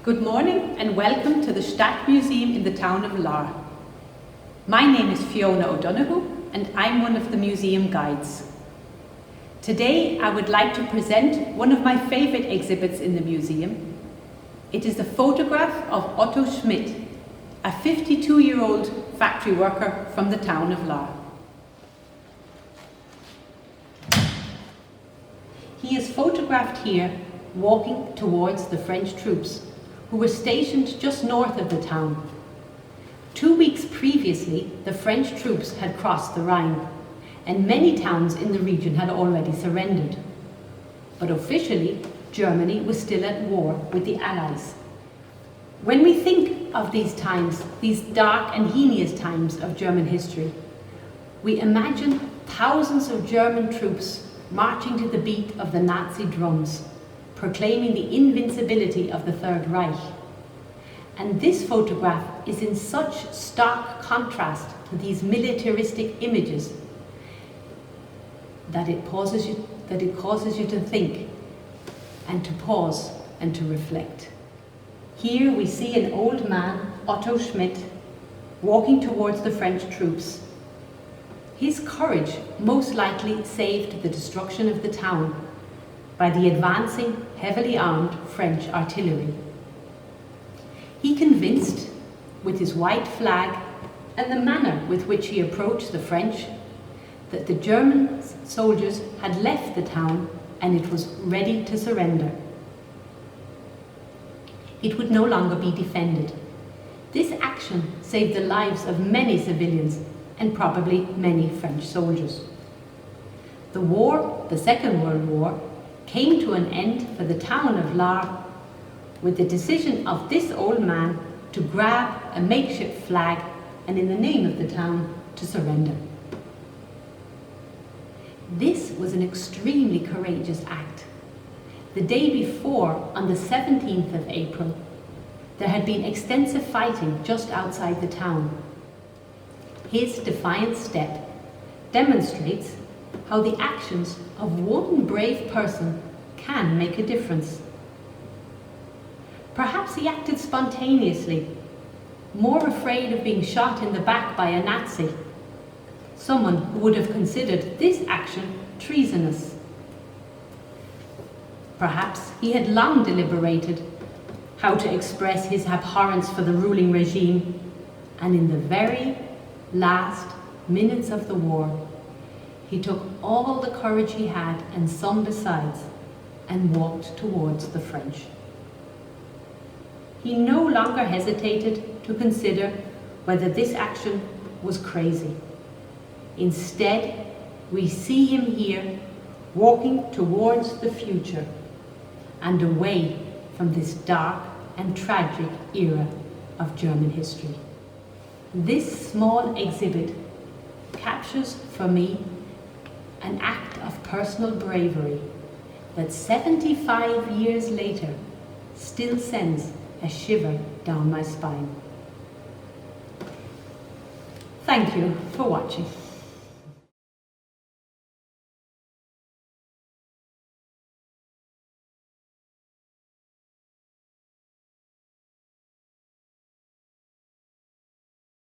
Good morning and welcome to the Stadt Museum in the town of Lahr. My name is Fiona O Donoghue and I'm one of the museum guides. Today I would like to present one of my favourite exhibits in the museum. It is a photograph of Otto Schmidt, a 52-year-old factory worker from the town of Lahr. He is photographed here walking towards the French troops who were stationed just north of the town. 2 weeks previously, the French troops had crossed the Rhine, and many towns in the region had already surrendered. But officially, Germany was still at war with the Allies. When we think of these times, these dark and heinous times of German history, we imagine thousands of German troops marching to the beat of the Nazi drums, proclaiming the invincibility of the Third Reich. And this photograph is in such stark contrast to these militaristic images that it causes you to think and to pause and to reflect. Here we see an old man, Otto Schmidt, walking towards the French troops. His courage most likely saved the destruction of the town by the advancing, heavily armed French artillery. He convinced, with his white flag and the manner with which he approached the French, that the German soldiers had left the town and it was ready to surrender. It would no longer be defended. This action saved the lives of many civilians and probably many French soldiers. The war, the Second World War, came to an end for the town of Lahr with the decision of this old man to grab a makeshift flag and, in the name of the town, to surrender. This was an extremely courageous act. The day before, on the 17th of April, there had been extensive fighting just outside the town. His defiant step demonstrates how the actions of one brave person can make a difference. Perhaps he acted spontaneously, more afraid of being shot in the back by a Nazi, someone who would have considered this action treasonous. Perhaps he had long deliberated how to express his abhorrence for the ruling regime, and in the very last minutes of the war, he took all the courage he had and some besides and walked towards the French. He no longer hesitated to consider whether this action was crazy. Instead, we see him here walking towards the future and away from this dark and tragic era of German history. This small exhibit captures for me an act of personal bravery that 75 years later still sends a shiver down my spine. Thank you for watching.